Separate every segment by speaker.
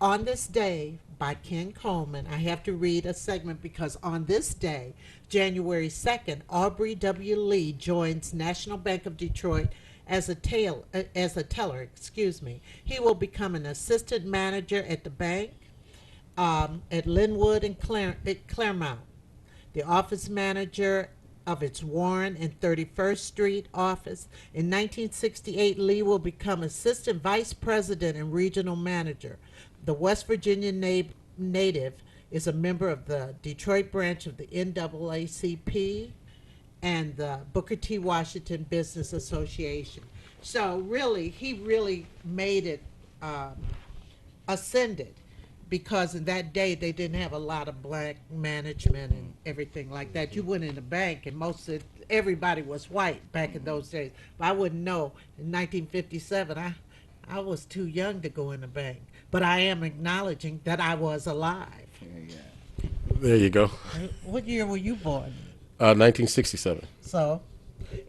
Speaker 1: On this day by Ken Coleman, I have to read a segment because on this day, January 2nd, Aubrey W. Lee joins National Bank of Detroit as a teller. Excuse me. He will become an assistant manager at the bank at Linwood and Claremont, the office manager of its Warren and 31st Street office. In 1968, Lee will become assistant vice president and regional manager. The West Virginia native is a member of the Detroit branch of the NAACP and the Booker T. Washington Business Association. So really, he really made it ascended because in that day they didn't have a lot of black management and everything like that. You went in the bank and everybody was white back in those days. But I wouldn't know. In 1957, I was too young to go in the bank. But I am acknowledging that I was alive.
Speaker 2: Yeah.
Speaker 3: There you go.
Speaker 1: What year were you born?
Speaker 3: 1967.
Speaker 1: So,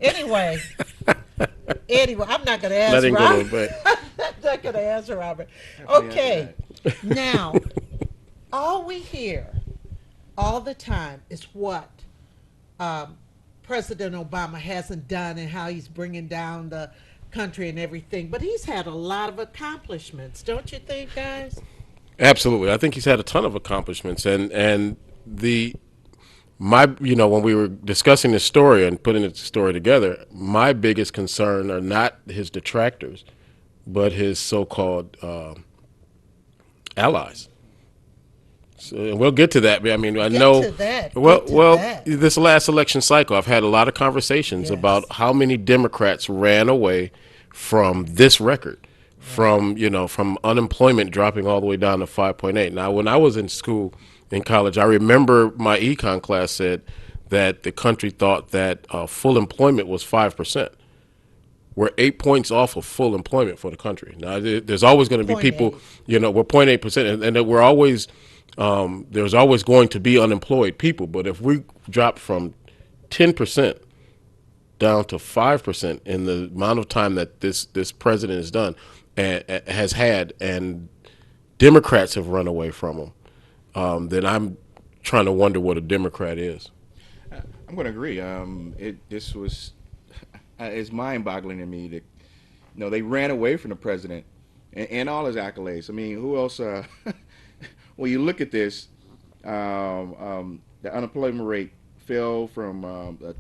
Speaker 1: anyway, I'm not going to ask
Speaker 3: Let him go
Speaker 1: Robert.
Speaker 3: to bed.
Speaker 1: I'm not going to answer Robert.
Speaker 2: Happy
Speaker 1: Okay,
Speaker 2: after
Speaker 1: now, all we hear all the time is what President Obama hasn't done and how he's bringing down the country and everything. But he's had a lot of accomplishments, don't you think, guys?
Speaker 3: Absolutely. I think he's had a ton of accomplishments, and the my when we were discussing this story and putting this story together, my biggest concern are not his detractors, but his so-called allies. So, and we'll get to that. I mean, I
Speaker 1: Get
Speaker 3: know.
Speaker 1: to that.
Speaker 3: Well,
Speaker 1: Get to
Speaker 3: well,
Speaker 1: that.
Speaker 3: this last election cycle, I've had a lot of conversations
Speaker 1: Yes.
Speaker 3: about how many Democrats ran away from this record, from unemployment dropping all the way down to 5.8. Now, when I was in school in college, I remember my econ class said that the country thought that full employment was 5%. We're 8 points off of full employment for the country. Now, there's always going to be
Speaker 1: Point
Speaker 3: people,
Speaker 1: eight.
Speaker 3: we're 0.8%, and that we're always, there's always going to be unemployed people. But if we drop from 10% down to 5% in the amount of time that this president has done and has had, and Democrats have run away from him, then I'm trying to wonder what a Democrat is.
Speaker 2: I'm going to agree. This was it's mind-boggling to me that they ran away from the president and all his accolades. I mean, who else? When you look at this, the unemployment rate fell from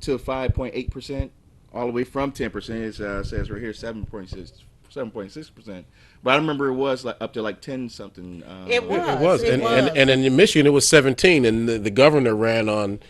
Speaker 2: to 5.8%, all the way from 10%. It says right here 7.6%. But I remember it was like up to like 10 something.
Speaker 1: It
Speaker 3: It
Speaker 1: was.
Speaker 3: was,
Speaker 1: It
Speaker 3: and
Speaker 1: was.
Speaker 3: in Michigan it was 17, and the governor ran on,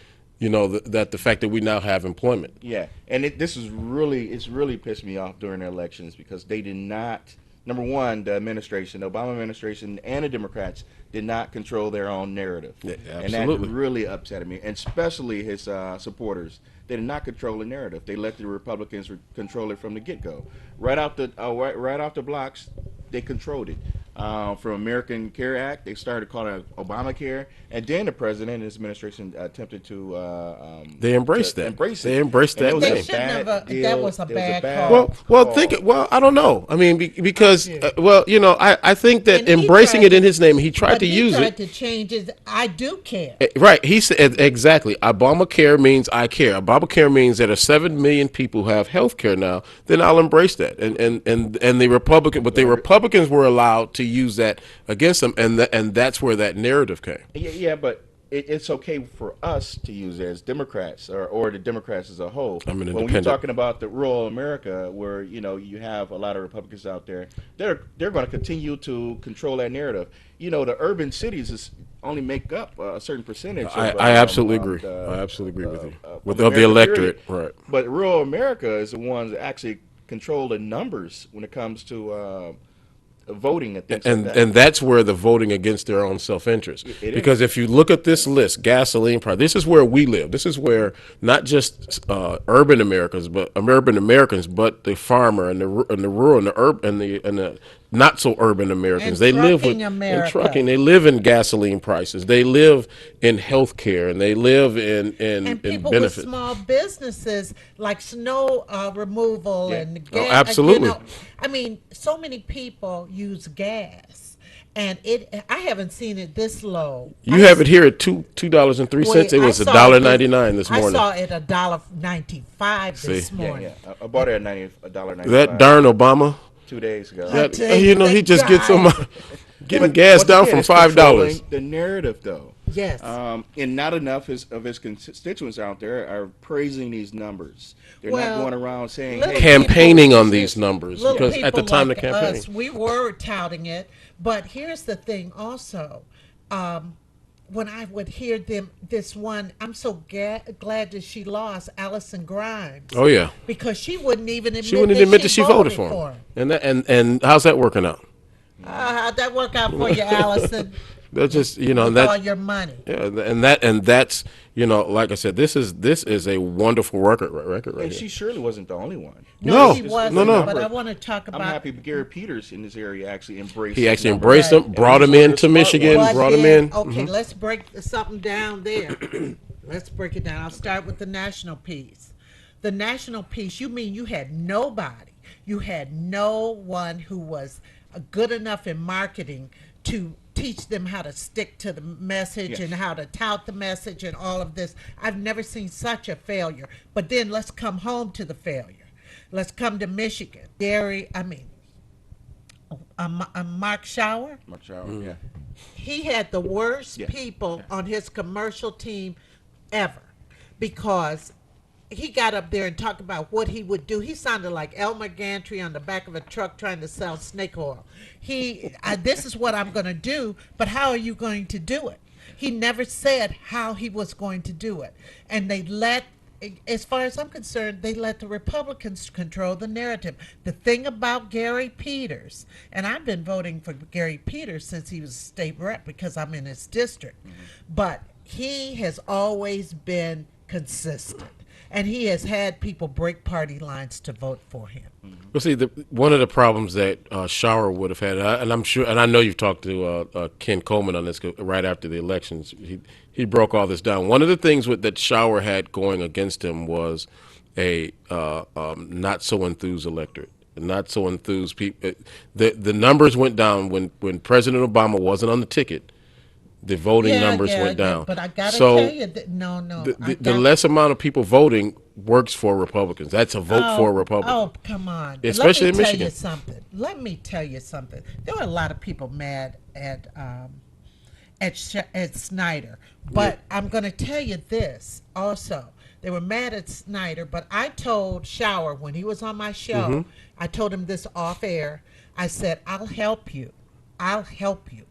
Speaker 3: that the fact that we now have employment.
Speaker 2: Yeah, and it's really pissed me off during the elections because they did not. Number one, the Obama administration, and the Democrats did not control their own narrative,
Speaker 3: Yeah,
Speaker 2: and that
Speaker 3: absolutely.
Speaker 2: really upset me. And especially his supporters, they did not control the narrative. They let the Republicans control it from the get-go. Right off the blocks, they controlled it. From American Care Act, they started calling it Obamacare, and then the president and his administration attempted to
Speaker 3: They embraced that.
Speaker 2: embrace it.
Speaker 3: They embraced
Speaker 2: And
Speaker 3: that
Speaker 2: it was
Speaker 1: They
Speaker 3: name.
Speaker 2: a
Speaker 1: shouldn't
Speaker 2: bad
Speaker 1: have.
Speaker 2: deal.
Speaker 1: That was a
Speaker 2: It
Speaker 1: bad
Speaker 2: bad
Speaker 1: call.
Speaker 3: Well, I don't know. I mean, because
Speaker 1: you.
Speaker 3: I think that
Speaker 1: And he
Speaker 3: embracing
Speaker 1: tried
Speaker 3: it in
Speaker 1: to-
Speaker 3: his name, he tried
Speaker 1: But
Speaker 3: to
Speaker 1: he
Speaker 3: use
Speaker 1: tried
Speaker 3: it.
Speaker 1: to change his. I do care.
Speaker 3: Right. He said exactly. Obamacare means I care. Obamacare means that if 7 million people have health care now, then I'll embrace that. And the Republicans were allowed to use that against them, and that's where that narrative came.
Speaker 2: Yeah, but it's okay for us to use it as Democrats or the Democrats as a whole.
Speaker 3: I'm an
Speaker 2: When you're
Speaker 3: independent.
Speaker 2: talking about the rural America, where you have a lot of Republicans out there, they're going to continue to control that narrative. The urban cities only make up a certain percentage.
Speaker 3: I absolutely agree. I absolutely agree with you. Of the
Speaker 2: America,
Speaker 3: electorate,
Speaker 2: period.
Speaker 3: right?
Speaker 2: But rural America is the ones that actually control the numbers when it comes to voting and things
Speaker 3: and
Speaker 2: like that.
Speaker 3: and that's where the voting against their own self-interest.
Speaker 2: It
Speaker 3: Because
Speaker 2: is.
Speaker 3: if you look at this list, gasoline price, this is where we live. This is where not just urban Americans, but the farmer and the rural and the urban and the not so urban Americans.
Speaker 1: And
Speaker 3: They live with
Speaker 1: trucking
Speaker 3: in
Speaker 1: America.
Speaker 3: trucking. They live in gasoline prices. They live in health care, and they live in
Speaker 1: And people with
Speaker 3: benefits.
Speaker 1: small businesses like snow removal
Speaker 2: Yeah.
Speaker 1: and
Speaker 3: Oh,
Speaker 1: gas.
Speaker 3: absolutely.
Speaker 1: I mean, so many people use gas. and I haven't seen it this low.
Speaker 3: You have it here at $2.03. It was $1.99 this morning.
Speaker 1: I saw it $1.95 this
Speaker 3: See?
Speaker 1: morning.
Speaker 2: I bought it at $1.95.
Speaker 3: That darn Obama.
Speaker 2: 2 days ago.
Speaker 1: I tell you,
Speaker 3: He just gets
Speaker 1: guy.
Speaker 3: some getting gas
Speaker 2: Once
Speaker 3: down
Speaker 2: again,
Speaker 3: from
Speaker 2: it's
Speaker 3: $5.
Speaker 2: controlling the narrative, though.
Speaker 1: Yes.
Speaker 2: And not enough of his constituents out there are praising these numbers. They're
Speaker 1: Well,
Speaker 2: not going around saying,
Speaker 1: little
Speaker 2: "Hey,
Speaker 3: Campaigning
Speaker 1: people-
Speaker 3: on these numbers
Speaker 1: Little
Speaker 3: because at the
Speaker 1: people
Speaker 3: time
Speaker 1: like
Speaker 3: the campaign.
Speaker 1: us, we were touting it, but here's the thing also. When I would hear this one, I'm so glad that she lost, Allison Grimes.
Speaker 3: Oh yeah,
Speaker 1: Because she wouldn't even admit,
Speaker 3: she wouldn't admit that she voted for him. And how's that working out?
Speaker 1: How'd that work out for you, Allison?
Speaker 3: That's just
Speaker 1: With all your money.
Speaker 3: yeah, and that's like I said, this is a wonderful record right
Speaker 2: And
Speaker 3: here.
Speaker 2: she surely wasn't the only one.
Speaker 3: No,
Speaker 1: she
Speaker 3: no,
Speaker 1: wasn't.
Speaker 3: no.
Speaker 1: But I want to talk about.
Speaker 2: I'm happy Gary Peters in this area actually embraced.
Speaker 3: He actually
Speaker 2: the number.
Speaker 3: embraced him,
Speaker 1: Right.
Speaker 3: brought him
Speaker 2: And he's one of
Speaker 3: into
Speaker 2: the smart
Speaker 3: Michigan,
Speaker 2: ones.
Speaker 1: But
Speaker 3: brought him
Speaker 1: then-
Speaker 3: in.
Speaker 1: Okay, let's break something down there. Let's break it down. I'll start with the national piece. The national piece, you mean you had nobody. You had no one who was good enough in marketing to teach them how to stick to the message
Speaker 2: Yes.
Speaker 1: and how to tout the message and all of this. I've never seen such a failure. But then let's come home to the failure. Let's come to Michigan. Mark Schauer.
Speaker 2: Much out,
Speaker 3: Mm.
Speaker 2: yeah.
Speaker 1: He had the worst
Speaker 2: Yeah.
Speaker 1: people on his commercial team ever because he got up there and talked about what he would do. He sounded like Elmer Gantry on the back of a truck trying to sell snake oil. This is what I'm going to do, but how are you going to do it? He never said how he was going to do it. And as far as I'm concerned, they let the Republicans control the narrative. The thing about Gary Peters, and I've been voting for Gary Peters since he was a state rep because I'm in his district, but he has always been consistent. And he has had people break party lines to vote for him.
Speaker 3: Well, see, one of the problems that Schauer would have had, and I'm sure, and I know you've talked to Ken Coleman on this right after the elections. He broke all this down. One of the things that Schauer had going against him was a not so enthused electorate, not so enthused people. The numbers went down when President Obama wasn't on the ticket. The voting numbers went down.
Speaker 1: But I gotta
Speaker 3: So
Speaker 1: tell you,
Speaker 3: the less amount of people voting works for Republicans. That's a vote for a Republican.
Speaker 1: Oh, come on!
Speaker 3: Especially in
Speaker 1: Let me
Speaker 3: Michigan.
Speaker 1: tell you something. Let me tell you something. There were a lot of people mad at Snyder, but I'm going to tell you this also. They were mad at Snyder, but I told Schauer when he was on my show,
Speaker 3: Mm-hmm.
Speaker 1: I told him this off air. I said, "I'll help you. I'll help you."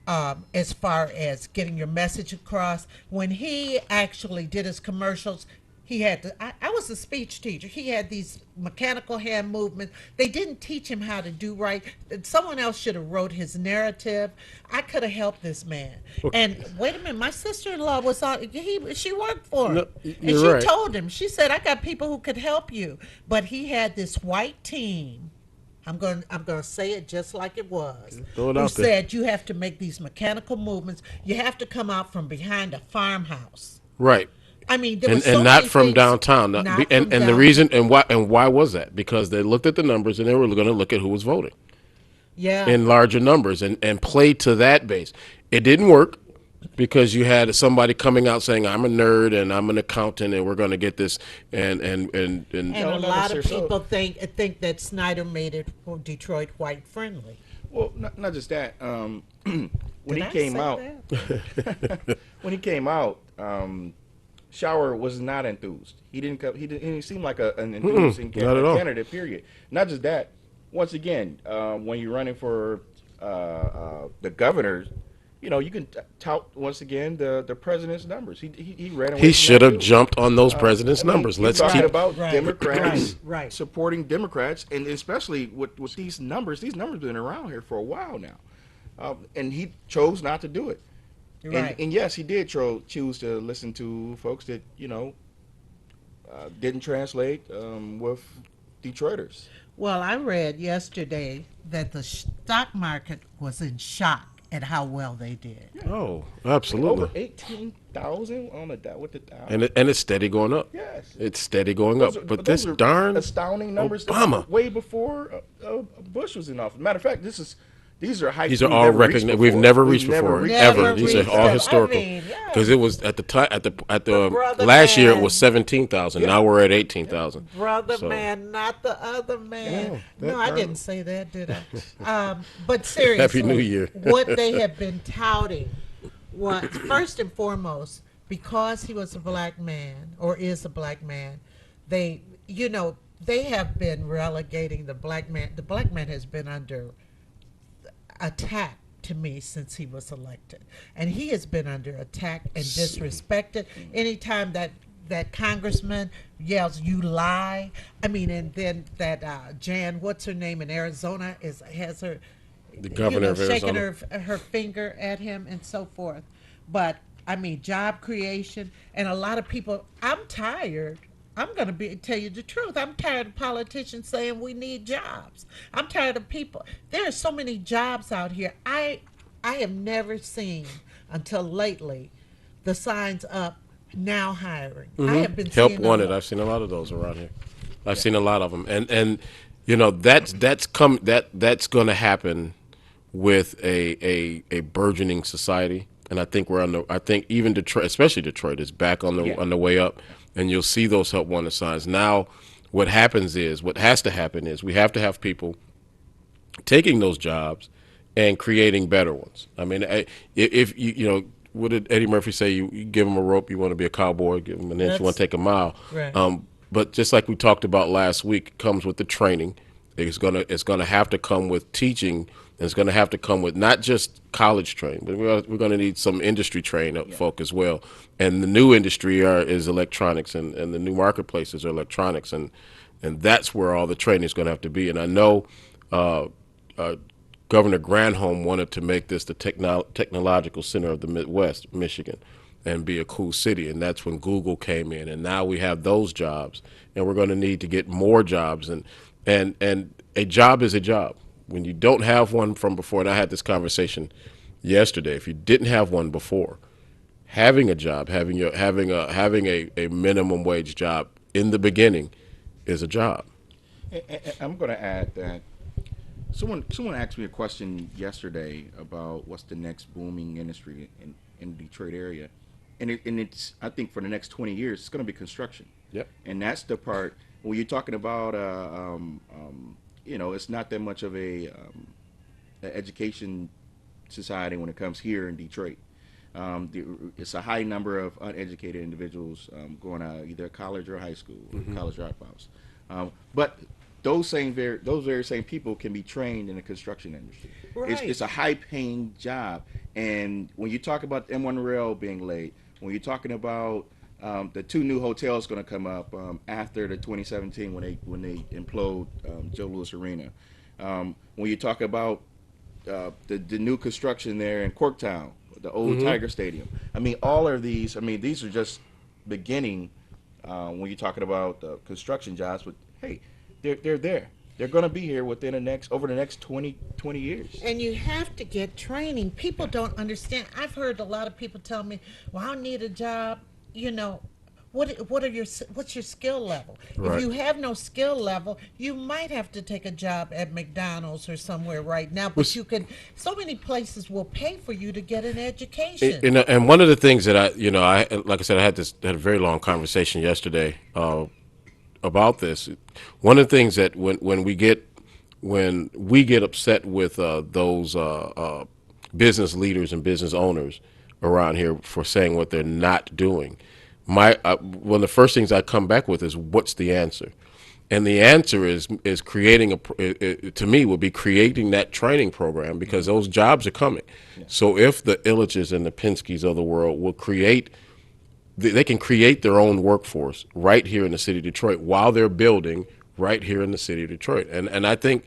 Speaker 1: As far as getting your message across. When he actually did his commercials, he had I was a speech teacher. He had these mechanical hand movements. They didn't teach him how to do right. Someone else should have wrote his narrative. I could have helped this man. And wait a minute, my sister-in-law was on. She worked for him,
Speaker 3: No,
Speaker 1: and
Speaker 3: you're
Speaker 1: she
Speaker 3: right.
Speaker 1: told him. She said, "I got people who could help you." But he had this white team. I'm going to say it just like it was.
Speaker 3: Throw it
Speaker 1: who
Speaker 3: out there.
Speaker 1: said you have to make these mechanical movements. You have to come out from behind a farmhouse.
Speaker 3: Right.
Speaker 1: I mean, there
Speaker 3: And,
Speaker 1: was so
Speaker 3: and not
Speaker 1: many
Speaker 3: from
Speaker 1: things-
Speaker 3: downtown.
Speaker 1: not
Speaker 3: And
Speaker 1: from
Speaker 3: the
Speaker 1: down-
Speaker 3: reason and why was that? Because they looked at the numbers and they were going to look at who was voting
Speaker 1: yeah,
Speaker 3: in larger numbers and play to that base. It didn't work because you had somebody coming out saying, "I'm a nerd and I'm an accountant and we're going to get this." And
Speaker 1: and
Speaker 2: No,
Speaker 1: a
Speaker 2: not
Speaker 1: lot of
Speaker 2: necessarily.
Speaker 1: people think that Snyder made it for Detroit white friendly.
Speaker 2: Well, not just that. When
Speaker 1: Did
Speaker 2: he
Speaker 1: I
Speaker 2: came
Speaker 1: say
Speaker 2: out,
Speaker 1: that?
Speaker 2: when he came out, Schauer was not enthused. He didn't seem like an enthused
Speaker 3: not at all.
Speaker 2: candidate. Period. Not just that. Once again, when you're running for the governor, you can tout once again the president's numbers. He ran away.
Speaker 3: he
Speaker 2: from
Speaker 3: should
Speaker 2: that
Speaker 3: have
Speaker 2: too.
Speaker 3: jumped on those president's numbers.
Speaker 2: He's
Speaker 3: Let's
Speaker 2: talking
Speaker 3: keep.
Speaker 2: about
Speaker 1: Right,
Speaker 2: Democrats
Speaker 1: right.
Speaker 2: supporting Democrats, and especially with these numbers. These numbers have been around here for a while now, and he chose not to do it.
Speaker 1: Right.
Speaker 2: And yes, he did choose to listen to folks that didn't translate with Detroiters.
Speaker 1: Well, I read yesterday that the stock market was in shock at how well they did.
Speaker 3: Oh, absolutely.
Speaker 2: Over 18,000 on with the Dow.
Speaker 3: And it's steady going up.
Speaker 2: Yes.
Speaker 3: It's steady going up. But this
Speaker 2: those are
Speaker 3: darn
Speaker 2: astounding numbers.
Speaker 3: Obama.
Speaker 2: Way before Bush was in office. Matter of fact, this These are heights
Speaker 3: These are
Speaker 2: we've
Speaker 3: all
Speaker 2: never reached
Speaker 3: recognized. We've
Speaker 2: before.
Speaker 3: never reached
Speaker 2: never
Speaker 3: before,
Speaker 2: reached
Speaker 1: Never
Speaker 3: ever. These are
Speaker 1: reached
Speaker 3: all
Speaker 1: them.
Speaker 3: historical.
Speaker 1: I mean, yeah.
Speaker 3: Because it was at the time at the
Speaker 1: brother
Speaker 3: last year it
Speaker 1: man.
Speaker 3: was 17,000. Now we're at 18,000.
Speaker 1: Brother
Speaker 3: So-
Speaker 1: man, not the other man.
Speaker 3: Yeah,
Speaker 1: No,
Speaker 3: that
Speaker 1: I
Speaker 3: part-
Speaker 1: didn't say that, did I? But seriously,
Speaker 3: New Year.
Speaker 1: what they have been touting was first and foremost because he was a black man or is a black man. They, they have been relegating the black man. The black man has been under attack to me since he was elected, and he has been under attack and disrespected. Anytime that congressman yells "you lie," I mean, and then that Jan, what's her name in Arizona, has her
Speaker 3: The governor of
Speaker 1: shaking
Speaker 3: Arizona.
Speaker 1: her finger at him and so forth. But I mean, job creation, and a lot of people. I'm tired. I'm going to tell you the truth. I'm tired of politicians saying we need jobs. I'm tired of people. There are so many jobs out here. I have never seen until lately the signs up now hiring. I have been
Speaker 3: Help
Speaker 1: seeing
Speaker 3: wanted.
Speaker 1: lot.
Speaker 3: I've seen a lot of those around here. I've seen a lot of them, and that's going to happen with a burgeoning society. And I think I think even Detroit, especially Detroit, is back on the way up, and you'll see those help wanted signs. Now, what has to happen is we have to have people taking those jobs and creating better ones. I mean, if what did Eddie Murphy say? You give him a rope, you want to be a cowboy. Give him an inch, you want to take a mile.
Speaker 1: Right.
Speaker 3: But just like we talked about last week, it comes with the training. It's gonna have to come with teaching. And it's gonna have to come with not just college training, but we're gonna need some industry trained folk as well. And the new industry is electronics, and the new marketplaces are electronics, and that's where all the training is gonna have to be. And I know Governor Granholm wanted to make this the technological center of the Midwest, Michigan, and be a cool city. And that's when Google came in. And now we have those jobs, and we're going to need to get more jobs. And a job is a job. When you don't have one from before, and I had this conversation yesterday, if you didn't have one before, having a job, having a minimum wage job in the beginning is a job.
Speaker 2: I'm going to add that someone asked me a question yesterday about what's the next booming industry in the Detroit area, and it's I think for the next 20 years it's going to be construction.
Speaker 3: Yep.
Speaker 2: And that's the part when you're talking about it's not that much of a education society when it comes here in Detroit. It's a high number of uneducated individuals going to either college or high school, college dropouts. But those very same people can be trained in the construction industry.
Speaker 1: Right.
Speaker 2: It's a high-paying job, and when you talk about M1 Rail being laid, when you're talking about the two new hotels going to come up after the 2017 when they implode Joe Louis Arena, when you talk about the new construction there in Corktown, the old Tiger Stadium. I mean, all of these. I mean, these are just beginning when you're talking about construction jobs. But hey, they're there. They're going to be here over the next 20 years.
Speaker 1: And you have to get training. People don't understand. I've heard a lot of people tell me, "Well, I need a job." What's your skill level?
Speaker 3: Right.
Speaker 1: If you have no skill level, you might have to take a job at McDonald's or somewhere right now. But you can. So many places will pay for you to get an education.
Speaker 3: And one of the things that I like I said, I had a very long conversation yesterday about this. One of the things that when we get upset with those business leaders and business owners around here for saying what they're not doing, one of the first things I come back with is what's the answer, and the answer is creating to me would be creating that training program, because those jobs are coming. Yeah. So if the Illiches and the Penskes of the world will they can create their own workforce right here in the city of Detroit while they're building right here in the city of Detroit. And I think,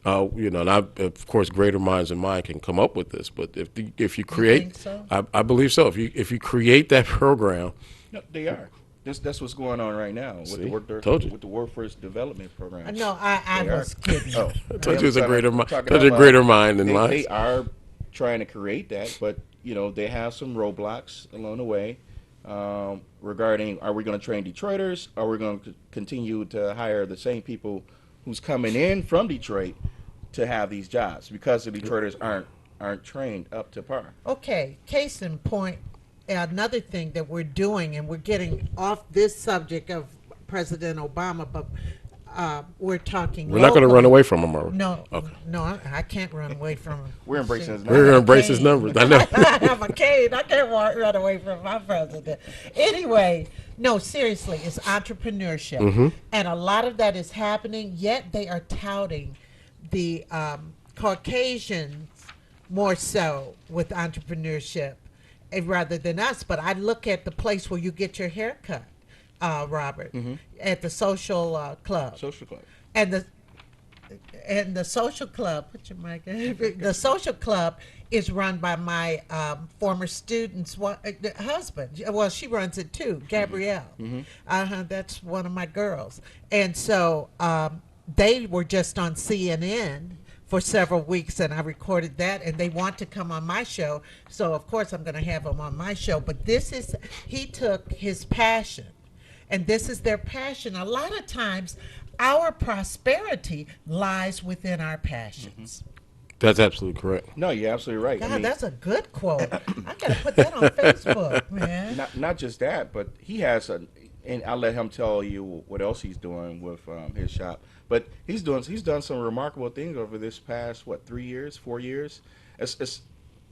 Speaker 3: and of course, greater minds than mine can come up with this. But if you create,
Speaker 1: you think so?
Speaker 3: I believe so. If you create that program,
Speaker 2: no, they are. That's what's going on right now with the workforce development program.
Speaker 1: No, I was kidding.
Speaker 2: Oh,
Speaker 3: I told you it was a greater mind than mine.
Speaker 2: They are trying to create that, but they have some roadblocks along the way. Regarding, are we going to train Detroiters? Are we going to continue to hire the same people who's coming in from Detroit to have these jobs because the Detroiters aren't trained up to par.
Speaker 1: Okay, case in point, another thing that we're doing, and we're getting off this subject of President Obama, but we're talking.
Speaker 3: We're not going to
Speaker 1: locally.
Speaker 3: run away from them, are we?
Speaker 1: No,
Speaker 3: Okay.
Speaker 1: no, I can't run away from him.
Speaker 2: We're embracing his
Speaker 3: We're going to
Speaker 2: numbers.
Speaker 3: embrace his numbers. I know.
Speaker 1: I have a cane. I can't run away from my president. Anyway, no, seriously, it's entrepreneurship. And a lot of that is happening, yet they are touting the Caucasians more so with entrepreneurship rather than us. But I look at the place where you get your hair cut, Robert, at the social club.
Speaker 2: Social club.
Speaker 1: And the social club, put your mic in. The social club is run by my former student's husband. Well, she runs it too, Gabrielle. That's one of my girls. And so they were just on CNN for several weeks, and I recorded that, and they want to come on my show. So, of course, I'm going to have them on my show. But he took his passion, and this is their passion. A lot of times, our prosperity lies within our passions.
Speaker 3: That's absolutely correct.
Speaker 2: No, you're absolutely right.
Speaker 1: God, that's a good quote. I gotta put that on Facebook, man.
Speaker 2: Not just that, but he has and I'll let him tell you what else he's doing with his shop. But he's done some remarkable things over this past 3 years, 4 years.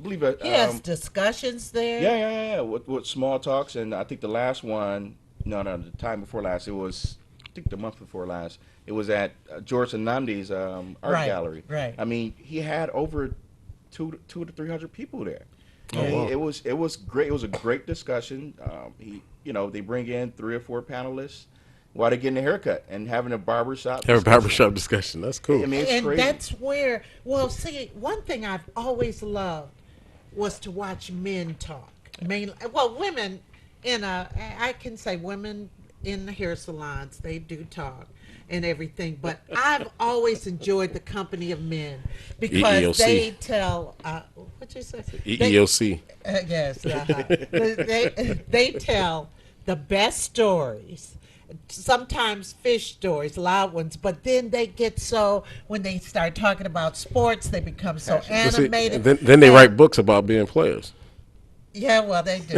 Speaker 2: Believe it.
Speaker 1: He has discussions there.
Speaker 2: Yeah. With small talks, and I think the last one, the time before last, it was, I think the month before last, it was at George Anandi's art gallery.
Speaker 1: Right.
Speaker 2: I mean, he had over 200 to 300 people there.
Speaker 3: Oh, wow.
Speaker 2: It was great. It was a great discussion. They bring in 3 or 4 panelists while they're getting a haircut and having a barbershop.
Speaker 3: Have a barbershop discussion. That's cool.
Speaker 2: I mean, it's
Speaker 1: And
Speaker 2: crazy.
Speaker 1: that's where, see, one thing I've always loved was to watch men talk. Women I can say women in the hair salons, they do talk and everything, but I've always enjoyed the company of men because
Speaker 3: EEOC.
Speaker 1: they tell, what you say?
Speaker 3: EEOC.
Speaker 1: Yes, they tell the best stories. Sometimes fish stories, loud ones, but then they get when they start talking about sports, they become so
Speaker 3: But see,
Speaker 1: animated.
Speaker 3: then they write books about being players.
Speaker 1: Yeah, well, they do.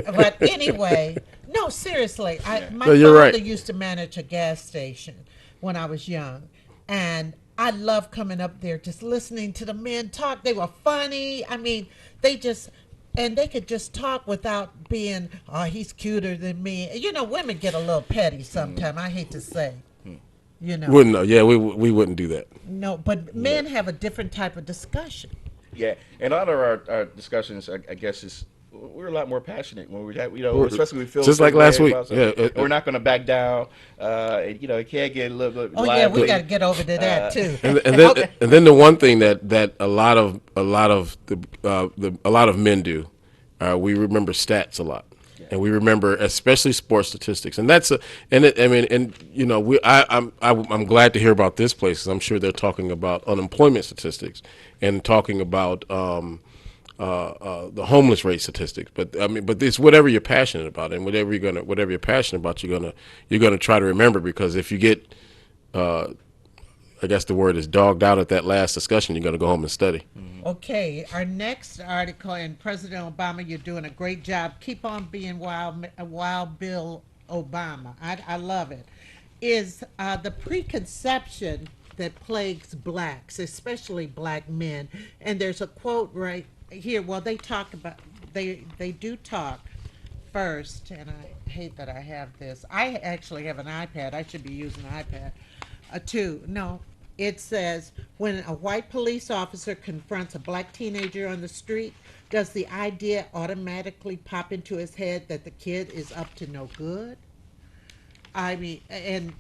Speaker 1: But anyway, no, seriously. My
Speaker 3: No, you're
Speaker 1: father
Speaker 3: right.
Speaker 1: used to manage a gas station when I was young. And I loved coming up there just listening to the men talk. They were funny. I mean, they could just talk without being, he's cuter than me. Women get a little petty sometimes, I hate to say.
Speaker 3: Wouldn't know. Yeah, we wouldn't do that.
Speaker 1: No, but men have a different type of discussion.
Speaker 2: Yeah, and a lot of our discussions, I guess, we're a lot more passionate when we have, especially we feel
Speaker 3: Just like last week. Yeah,
Speaker 2: we're not going to back down. It can't get a little bit.
Speaker 1: Oh, yeah, we
Speaker 2: lively.
Speaker 1: got to get over to that, too.
Speaker 3: And then the one thing that a lot of men do, we remember stats a lot, and we remember especially sports statistics, and I'm glad to hear about this place 'cause I'm sure they're talking about unemployment statistics and talking about the homeless rate statistics. But it's whatever you're passionate about, and whatever you're passionate about, you're gonna try to remember, because if you get I guess the word is dogged out at that last discussion, you're going to go home and study.
Speaker 1: Okay, our next article, and President Obama, you're doing a great job. Keep on being Wild Bill Obama. I love it. Is the preconception that plagues blacks, especially black men. And there's a quote right here. Well, they do talk first, and I hate that I have this. I actually have an iPad. I should be using an iPad. Too. No, it says, when a white police officer confronts a black teenager on the street, does the idea automatically pop into his head that the kid is up to no good? I mean, and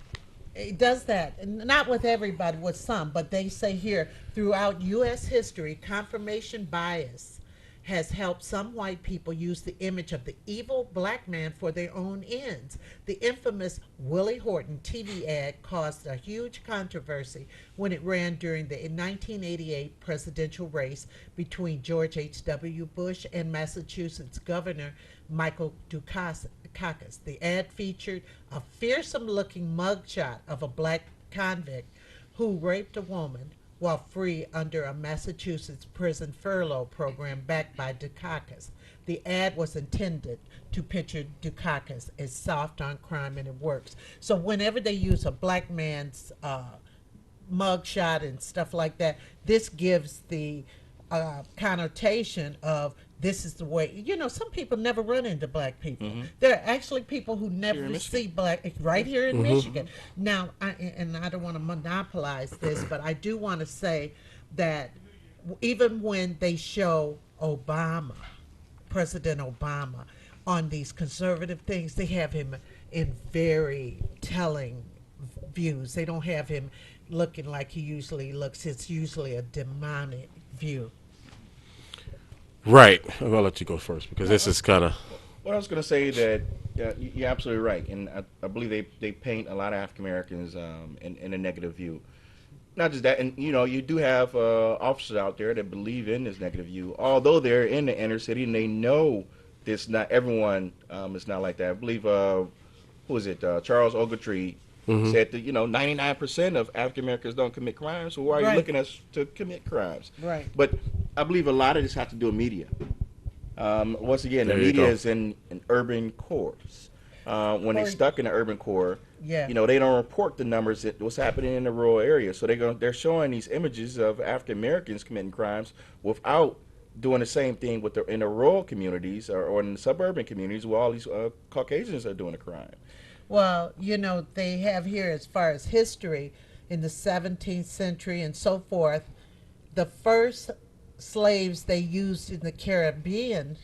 Speaker 1: it does that. And not with everybody, with some, but they say here, throughout U.S. history, confirmation bias has helped some white people use the image of the evil black man for their own ends. The infamous Willie Horton TV ad caused a huge controversy when it ran during the 1988 presidential race between George H.W. Bush and Massachusetts Governor Michael Dukakis. The ad featured a fearsome-looking mugshot of a black convict who raped a woman while free under a Massachusetts prison furlough program backed by Dukakis. The ad was intended to picture Dukakis as soft on crime, and it works. So whenever they use a black man's mugshot and stuff like that, this gives the connotation of this is the way. You know, some people never run into black people. There are actually people who never
Speaker 2: in
Speaker 1: see black right here in Michigan. Now, and I don't want to monopolize this, but I do want to say that even when they show Obama, President Obama, on these conservative things, they have him in very telling views. They don't have him looking like he usually looks. It's usually a demonic view.
Speaker 3: Right. I'll let you go first because this is kind of.
Speaker 2: Well, I was going to say that you're absolutely right, and I believe they paint a lot of African Americans in a negative view. Not just that, and you know, you do have officers out there that believe in this negative view, although they're in the inner city and they know this. Not everyone is not like that. I believe who is it? Charles Ogletree said that 99% of African Americans don't commit crimes. So why are you
Speaker 1: Right.
Speaker 2: looking at us to commit crimes?
Speaker 1: Right.
Speaker 2: But I believe a lot of this has to do with media. Once again, the
Speaker 3: There you
Speaker 2: media
Speaker 3: go.
Speaker 2: is in urban cores. When they're stuck in the urban core,
Speaker 1: Yeah.
Speaker 2: they don't report the numbers that what's happening in the rural area. So they're showing these images of African Americans committing crimes without doing the same thing in the rural communities or in the suburban communities where all these Caucasians are doing a crime.
Speaker 1: Well, they have here as far as history in the 17th century and so forth, the first slaves they used in the Caribbean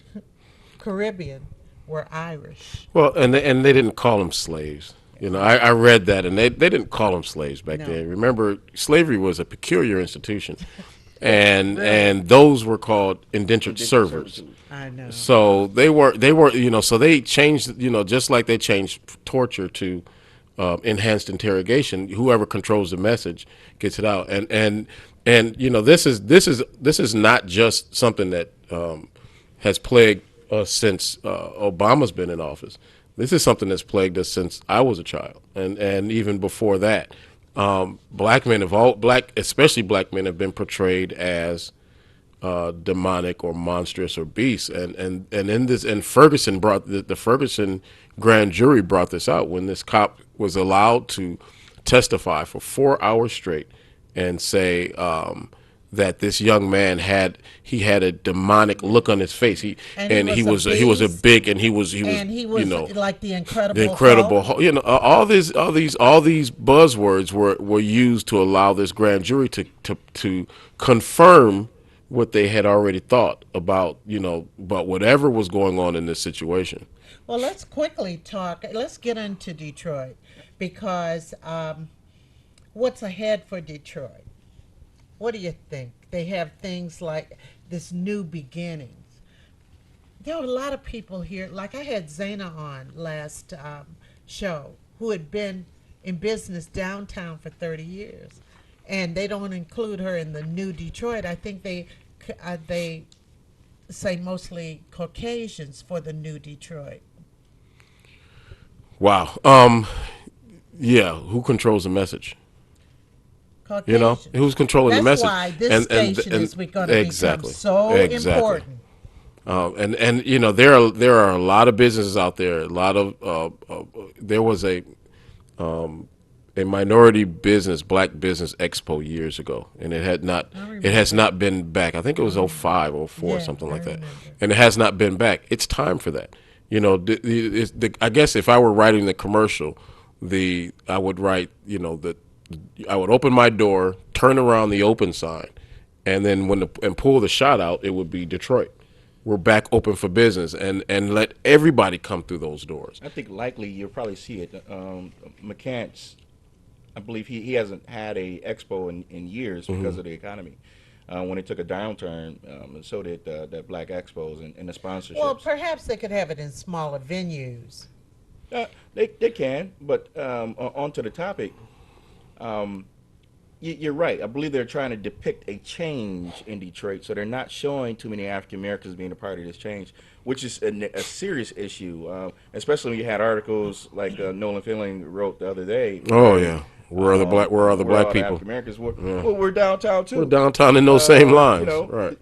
Speaker 1: were Irish.
Speaker 3: Well, and they didn't call them slaves. I read that, and they didn't call them slaves back
Speaker 1: No.
Speaker 3: then. Remember, slavery was a peculiar institution, and those were called indentured servants.
Speaker 2: Servitude.
Speaker 1: I know.
Speaker 3: So so they changed, just like they changed torture to enhanced interrogation. Whoever controls the message gets it out, and this is not just something that has plagued us since Obama's been in office. This is something that's plagued us since I was a child, and even before that. Especially black men, have been portrayed as demonic or monstrous or beasts, and in this, and Ferguson brought the Ferguson grand jury brought this out when this cop was allowed to testify for 4 hours straight and say that this young man had a demonic look on his face. He was a
Speaker 1: beast.
Speaker 3: big, and he was
Speaker 1: And he was like the Incredible
Speaker 3: the Incredible
Speaker 1: Hulk.
Speaker 3: Hulk. All these buzzwords were used to allow this grand jury to confirm what they had already thought about whatever was going on in this situation.
Speaker 1: Well, let's quickly talk. Let's get into Detroit because what's ahead for Detroit? What do you think? They have things like this new beginnings. There are a lot of people here. Like I had Zaina on last show who had been in business downtown for 30 years. And they don't include her in the new Detroit. I think they say mostly Caucasians for the new Detroit.
Speaker 3: Wow. Yeah. Who controls the message?
Speaker 1: Caucasians.
Speaker 3: Who's controlling the
Speaker 1: That's
Speaker 3: message?
Speaker 1: why this station is going to become so important.
Speaker 3: And there are a lot of businesses out there. A lot of there was a minority business, black business expo years ago, and it has not been back. I think it was 05, 04,
Speaker 1: Yeah,
Speaker 3: something
Speaker 1: I
Speaker 3: like that,
Speaker 1: remember.
Speaker 3: and it has not been back. It's time for that. I guess if I were writing the commercial, I would write, I would open my door, turn around the open sign, and then and pull the shot out, it would be Detroit. We're back open for business, and let everybody come through those doors.
Speaker 2: I think likely you'll probably see it. McCants, I believe he hasn't had a expo in years because of the economy. When it took a downturn, and so did the Black Expos and the sponsorships.
Speaker 1: Well, perhaps they could have it in smaller venues.
Speaker 2: They can, but on to the topic. You're right. I believe they're trying to depict a change in Detroit, so they're not showing too many African Americans being a part of this change, which is a serious issue, especially when you had articles like Nolan Finling wrote the other day.
Speaker 3: Oh yeah. Where are the black? Where are the
Speaker 2: where
Speaker 3: black
Speaker 2: all
Speaker 3: people?
Speaker 2: African Americans? We're downtown too.
Speaker 3: We're downtown in those same lines,
Speaker 2: You know,
Speaker 3: right?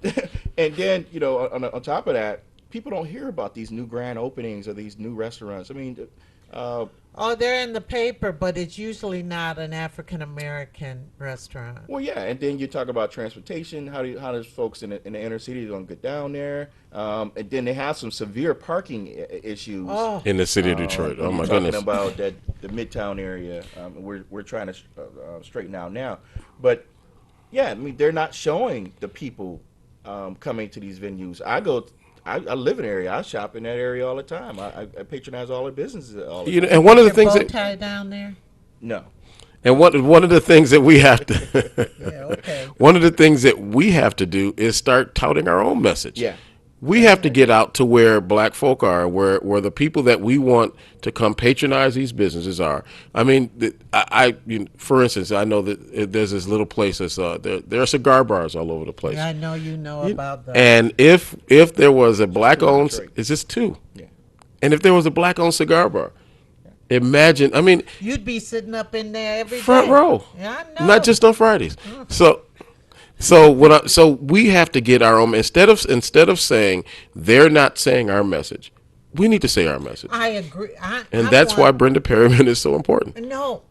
Speaker 2: and then on top of that, people don't hear about these new grand openings or these new restaurants. I mean, uh,
Speaker 1: Oh, they're in the paper, but it's usually not an African American restaurant.
Speaker 2: well, yeah, and then you talk about transportation. How does folks in the inner city going to get down there? And then they have some severe parking issues.
Speaker 1: Oh,
Speaker 3: In the city of Detroit.
Speaker 2: When
Speaker 3: Oh
Speaker 2: you're
Speaker 3: my
Speaker 2: talking
Speaker 3: goodness.
Speaker 2: about the Midtown area, we're trying to straighten out now. But yeah, I mean they're not showing the people coming to these venues. I live in the area. I shop in that area all the time. I patronize all the businesses all the
Speaker 3: You know,
Speaker 2: time.
Speaker 3: and one of the
Speaker 1: your
Speaker 3: things
Speaker 1: bow
Speaker 3: that,
Speaker 1: tie down there?
Speaker 2: No,
Speaker 3: and one of the things that we have to,
Speaker 1: Yeah, okay.
Speaker 3: one of the things that we have to do is start touting our own message.
Speaker 2: yeah,
Speaker 3: We have to get out to where black folk are, where the people that we want to come patronize these businesses are. I mean, for instance, I know that there's this little place that's there are cigar bars all over the place.
Speaker 1: Yeah, I know you know about that.
Speaker 3: And if there was a black owned,
Speaker 2: Detroit.
Speaker 3: is this two?
Speaker 2: yeah.
Speaker 3: And if there was a black owned cigar bar, imagine. I mean,
Speaker 1: You'd be sitting up in there every day.
Speaker 3: front row.
Speaker 1: Yeah, I know.
Speaker 3: Not just on Fridays. So we have to get our own instead of saying they're not saying our message. We need to say our message.
Speaker 1: I agree.
Speaker 3: And
Speaker 1: I
Speaker 3: that's why
Speaker 1: want-
Speaker 3: Brenda Perryman is so important.
Speaker 1: No,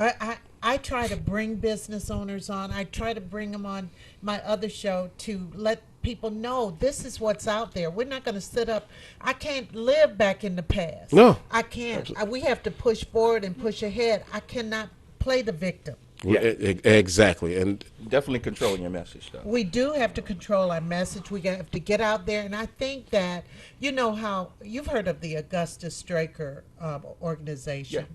Speaker 1: I try to bring business owners on. I try to bring them on my other show to let people know this is what's out there. We're not going to sit up. I can't live back in the past.
Speaker 3: No.
Speaker 1: I can't. We have to push forward and push ahead. I cannot play the victim.
Speaker 2: Yeah.
Speaker 3: Exactly. And
Speaker 2: Definitely controlling your message, though.
Speaker 1: We do have to control our message. We have to get out there, and I think that you know how you've heard of the Augustus Straker organization.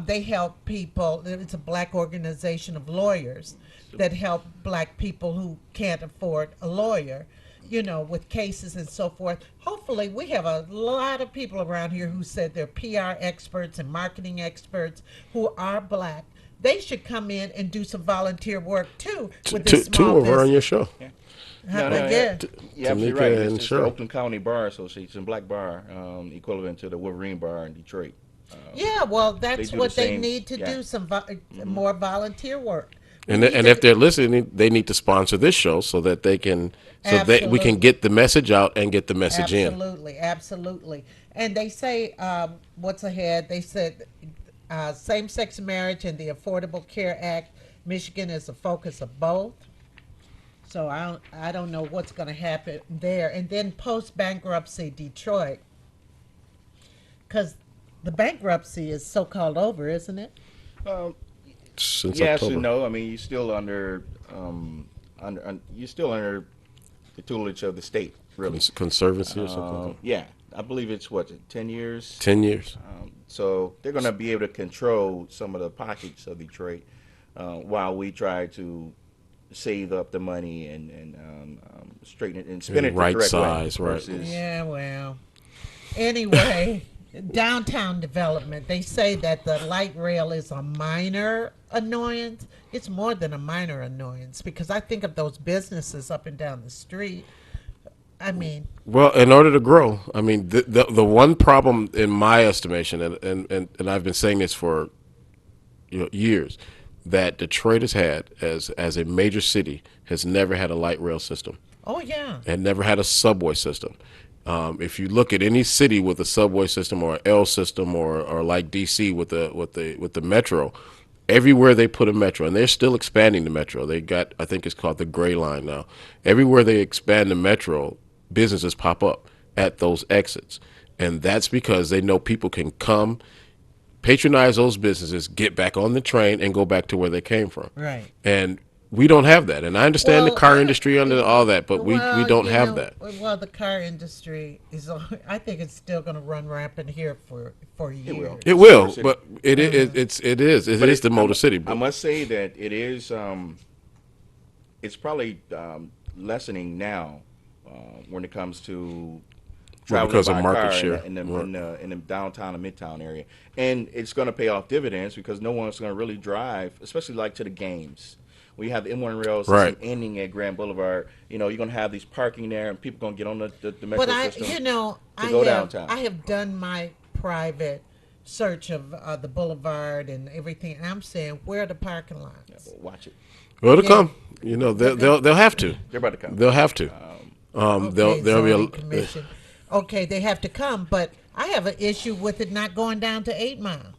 Speaker 1: They help people. It's a black organization of lawyers that help black people who can't afford a lawyer, you know, with cases and so forth. Hopefully, we have a lot of people around here who said they're PR experts and marketing experts who are black. They should come in and do some volunteer work too with this
Speaker 3: two
Speaker 1: small
Speaker 3: of her on your
Speaker 1: business.
Speaker 3: show.
Speaker 2: No, no,
Speaker 1: Yeah.
Speaker 2: You're absolutely
Speaker 3: Tamika
Speaker 2: right.
Speaker 3: and
Speaker 2: It's the
Speaker 3: Cheryl.
Speaker 2: Oakland County Bar Association, Black Bar, equivalent to the Wolverine Bar in Detroit.
Speaker 1: Yeah, well, that's
Speaker 2: do
Speaker 1: what
Speaker 2: the
Speaker 1: they
Speaker 2: same-
Speaker 1: need to
Speaker 2: yeah.
Speaker 1: do, some more volunteer work.
Speaker 3: And
Speaker 1: We need
Speaker 3: if
Speaker 1: to-
Speaker 3: they're listening, they need to sponsor this show so that they can that we
Speaker 1: Absolutely.
Speaker 3: can get the message out and get the message in.
Speaker 1: Absolutely, absolutely. And they say, what's ahead? They said same-sex marriage and the Affordable Care Act, Michigan is the focus of both. So I don't know what's going to happen there. And then post-bankruptcy Detroit, because the bankruptcy is so-called over, isn't it?
Speaker 3: Since
Speaker 2: Yes
Speaker 3: October.
Speaker 2: and no. I mean, you're still under you're still under the tutelage of the state, really.
Speaker 3: Conservancy or something like that.
Speaker 2: Yeah, I believe it's 10 years.
Speaker 3: 10 years.
Speaker 2: So they're going to be able to control some of the pockets of Detroit while we try to save up the money and straighten it and spend it the
Speaker 3: Right
Speaker 2: correct
Speaker 3: size,
Speaker 2: way.
Speaker 3: right.
Speaker 2: Versus,
Speaker 1: Yeah, well. Anyway, downtown development, they say that the light rail is a minor annoyance. It's more than a minor annoyance because I think of those businesses up and down the street. I mean,
Speaker 3: Well, in order to grow, I mean, the one problem in my estimation, and I've been saying this for years, that Detroit has had as a major city has never had a light rail system
Speaker 1: oh yeah.
Speaker 3: and never had a subway system. If you look at any city with a subway system or an L system or like DC with the metro, everywhere they put a metro, and they're still expanding the metro. They got, I think it's called the Gray Line now. Everywhere they expand the metro, businesses pop up at those exits. And that's because they know people can come, patronize those businesses, get back on the train, and go back to where they came from.
Speaker 1: Right.
Speaker 3: And we don't have that. And I understand the
Speaker 1: Well,
Speaker 3: car industry under all that, but we
Speaker 1: Well,
Speaker 3: don't
Speaker 1: you
Speaker 3: have
Speaker 1: know,
Speaker 3: that.
Speaker 1: Well, the car industry is, I think it's still going to run rampant here for years.
Speaker 2: will.
Speaker 3: It will,
Speaker 2: City.
Speaker 3: but it is the Motor City.
Speaker 2: I
Speaker 3: But
Speaker 2: must say that it is. It's probably lessening now when it comes to traveling
Speaker 3: because of
Speaker 2: by
Speaker 3: market
Speaker 2: car
Speaker 3: share.
Speaker 2: in
Speaker 3: Right.
Speaker 2: the downtown and midtown area, and it's going to pay off dividends because no one's going to really drive, especially like to the games. We have the M1 rail system
Speaker 3: Right.
Speaker 2: ending at Grand Boulevard. You know, you're going to have these parking there, and people going to get on the metro
Speaker 1: But
Speaker 2: system.
Speaker 1: I
Speaker 2: go
Speaker 1: have
Speaker 2: downtown.
Speaker 1: I have done my private search of the boulevard and everything. And I'm saying, where are the parking lots?
Speaker 2: Well, watch it.
Speaker 3: Well, to
Speaker 1: Yeah.
Speaker 3: come. You know, they'll have to.
Speaker 2: They're about to come.
Speaker 3: They'll have to.
Speaker 1: Okay,
Speaker 3: There'll be
Speaker 1: zoning
Speaker 3: a.
Speaker 1: commission. Okay, they have to come, but I have an issue with it not going down to 8 Mile,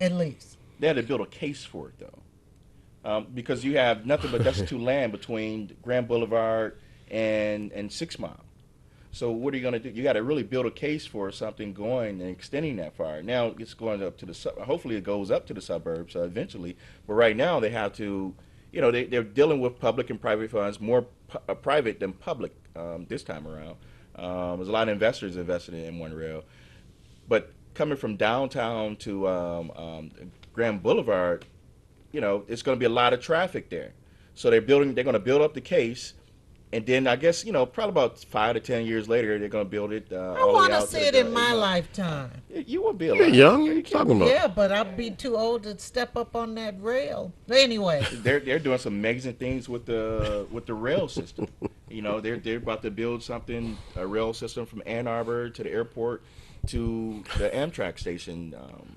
Speaker 1: at least.
Speaker 2: They had to build a case for it though, because you have nothing but destitute land between Grand Boulevard and 6 Mile. So what are you going to do? You got to really build a case for something going and extending that far. Now it's going up to the hopefully it goes up to the suburbs eventually. But right now they have to, they're dealing with public and private funds, more private than public this time around. There's a lot of investors invested in One Rail, but coming from downtown to Grand Boulevard, it's going to be a lot of traffic there. So they're going to build up the case. And then I guess, probably about 5 to 10 years later, they're going to build it.
Speaker 1: I want to see it in my lifetime.
Speaker 2: You won't be
Speaker 3: You're
Speaker 2: alive.
Speaker 3: young. What are you talking about?
Speaker 1: Yeah, but I'll be too old to step up on that rail. Anyway,
Speaker 2: They're doing some amazing things with the rail system. They're about to build a rail system from Ann Arbor to the airport to the Amtrak station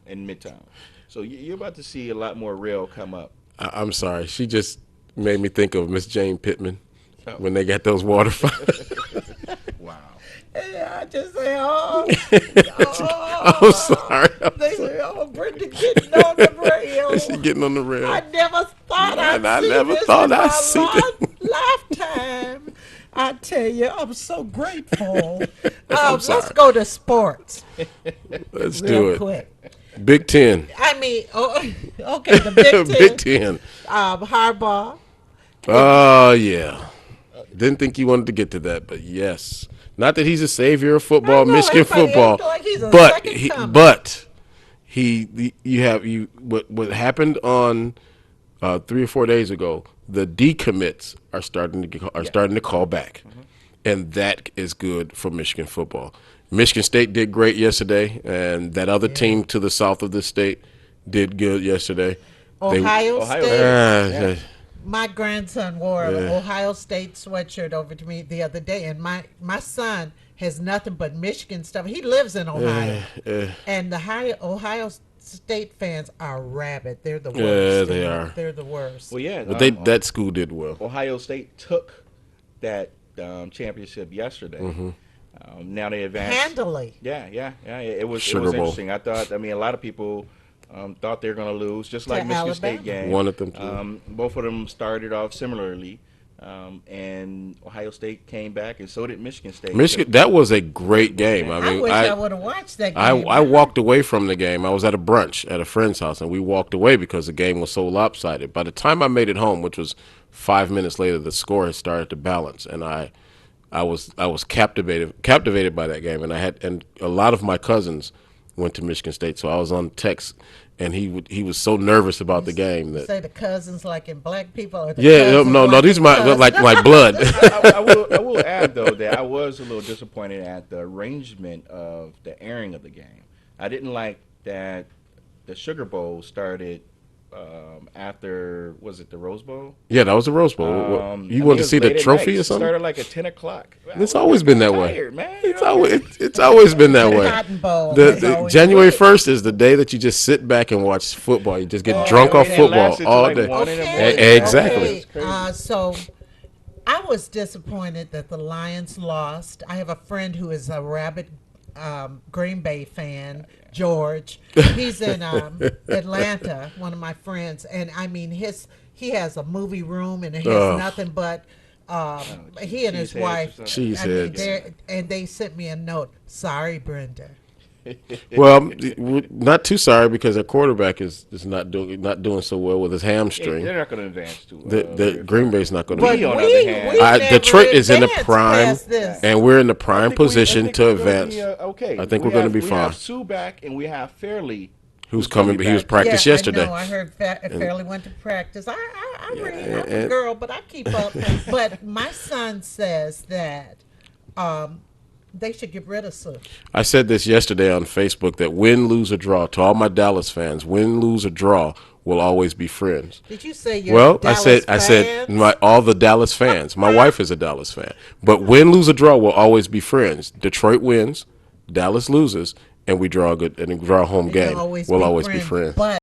Speaker 2: in Midtown. So you're about to see a lot more rail come up.
Speaker 3: I'm sorry. She just made me think of Miss Jane Pittman when they got those water fountains.
Speaker 2: Wow.
Speaker 1: I just say, oh,
Speaker 3: I'm sorry.
Speaker 1: They say, oh, Brenda getting on the rail.
Speaker 3: She getting on the rail.
Speaker 1: I never thought I'd
Speaker 3: I
Speaker 1: see
Speaker 3: never
Speaker 1: this
Speaker 3: thought
Speaker 1: in
Speaker 3: I'd
Speaker 1: my
Speaker 3: see
Speaker 1: lifetime. I tell you, I'm so grateful.
Speaker 3: sorry.
Speaker 1: Let's go to sports
Speaker 3: Let's do
Speaker 1: real
Speaker 3: it.
Speaker 1: quick.
Speaker 3: Big Ten.
Speaker 1: I mean, okay, the Big Ten.
Speaker 3: Big Ten.
Speaker 1: Harbaugh.
Speaker 3: Oh, yeah. Didn't think you wanted to get to that, but yes. Not that he's a savior of football,
Speaker 1: I know,
Speaker 3: Michigan
Speaker 1: everybody
Speaker 3: football,
Speaker 1: acts like he's a
Speaker 3: but
Speaker 1: second coming.
Speaker 3: what happened on 3 or 4 days ago. The decommits are starting to call back, and that is good for Michigan football. Michigan State did great yesterday, and that other team to the south of the state did good yesterday.
Speaker 1: Ohio
Speaker 2: Ohio
Speaker 1: State.
Speaker 2: State.
Speaker 1: My grandson wore an Ohio State sweatshirt over to me the other day, and my son has nothing but Michigan stuff. He lives in Ohio, and the Ohio State fans are rabid. They're the worst.
Speaker 3: Yeah, they are.
Speaker 1: They're the worst.
Speaker 2: Well, yeah.
Speaker 3: But that school did well.
Speaker 2: Ohio State took that championship yesterday. Now they advanced.
Speaker 1: Handily.
Speaker 2: Yeah. It was
Speaker 3: Sugar Bowl.
Speaker 2: interesting. A lot of people thought they were going to lose, just like
Speaker 1: To
Speaker 2: Michigan
Speaker 1: Alabama.
Speaker 2: State game.
Speaker 3: Wanted them to.
Speaker 2: Both of them started off similarly, and Ohio State came back, and so did Michigan State.
Speaker 3: That was a great game. I
Speaker 1: I
Speaker 3: mean,
Speaker 1: wish I would have watched that game.
Speaker 3: I walked away from the game. I was at a brunch at a friend's house, and we walked away because the game was so lopsided. By the time I made it home, which was 5 minutes later, the score had started to balance, and I was captivated by that game. And a lot of my cousins went to Michigan State, so I was on text, and he was so nervous about the game that.
Speaker 1: Say the cousins like in black people. Or the
Speaker 3: Yeah,
Speaker 1: cousins
Speaker 3: no,
Speaker 1: like
Speaker 3: these
Speaker 1: in
Speaker 3: are
Speaker 1: cousins?
Speaker 3: like blood.
Speaker 2: I will add though that I was a little disappointed at the arrangement of the airing of the game. I didn't like that the Sugar Bowl started after, was it the Rose Bowl?
Speaker 3: Yeah, that was the Rose Bowl. You want to see the trophy or something?
Speaker 2: Started like at 10 o'clock.
Speaker 3: It's always been that way.
Speaker 2: Tired, man.
Speaker 3: It's always been that way.
Speaker 1: Cotton Bowl.
Speaker 3: The
Speaker 1: is always
Speaker 3: January
Speaker 1: great.
Speaker 3: 1st is the day that you just sit back and watch football. You just get drunk off
Speaker 2: and it
Speaker 3: football
Speaker 2: lasted till
Speaker 3: all
Speaker 2: like
Speaker 3: day.
Speaker 2: 1 in the
Speaker 1: Okay,
Speaker 2: morning.
Speaker 3: Exactly.
Speaker 1: okay.
Speaker 2: It's crazy.
Speaker 1: So I was disappointed that the Lions lost. I have a friend who is a rabid Green Bay fan, George. He's in Atlanta, one of my friends, and I mean he has a movie room and it has nothing but he and his
Speaker 2: cheeseheads or
Speaker 1: wife.
Speaker 2: something.
Speaker 3: Cheeseheads.
Speaker 1: And they sent me a note. Sorry, Brenda.
Speaker 3: Well, we're not too sorry because their quarterback is not doing so well with his hamstring.
Speaker 2: They're not going to advance to
Speaker 3: The Green Bay's not going
Speaker 1: But
Speaker 3: to.
Speaker 2: on the other hand-
Speaker 1: we never
Speaker 3: Detroit is in the
Speaker 1: advanced
Speaker 3: prime,
Speaker 1: past this.
Speaker 3: and we're in the
Speaker 2: I
Speaker 3: prime
Speaker 2: think we- I
Speaker 3: position
Speaker 2: think
Speaker 3: to
Speaker 2: we're gonna
Speaker 3: advance.
Speaker 2: be, okay.
Speaker 3: I think we're gonna be
Speaker 2: We
Speaker 3: fine.
Speaker 2: have Sue back, and we have Fairley.
Speaker 3: Who's
Speaker 2: gonna
Speaker 3: coming?
Speaker 2: be
Speaker 3: He was
Speaker 2: back.
Speaker 3: practice
Speaker 1: Yeah,
Speaker 3: yesterday.
Speaker 1: I know. I heard Fairly went to practice. I'm a
Speaker 3: and-
Speaker 1: girl, but I keep up. But my son says that they should get rid of Sue.
Speaker 3: I said this yesterday on Facebook that win, lose, or draw, to all my Dallas fans, win, lose, or draw, will always be friends.
Speaker 1: Did you say you're
Speaker 3: Well,
Speaker 1: Dallas
Speaker 3: I said
Speaker 1: fans?
Speaker 3: all the Dallas fans. My wife is a Dallas fan. But win, lose, or draw will always be friends. Detroit wins, Dallas loses, and we draw a home
Speaker 1: You can
Speaker 3: game,
Speaker 1: always
Speaker 3: we'll
Speaker 1: be
Speaker 3: always be
Speaker 1: friends.
Speaker 3: friends.
Speaker 1: But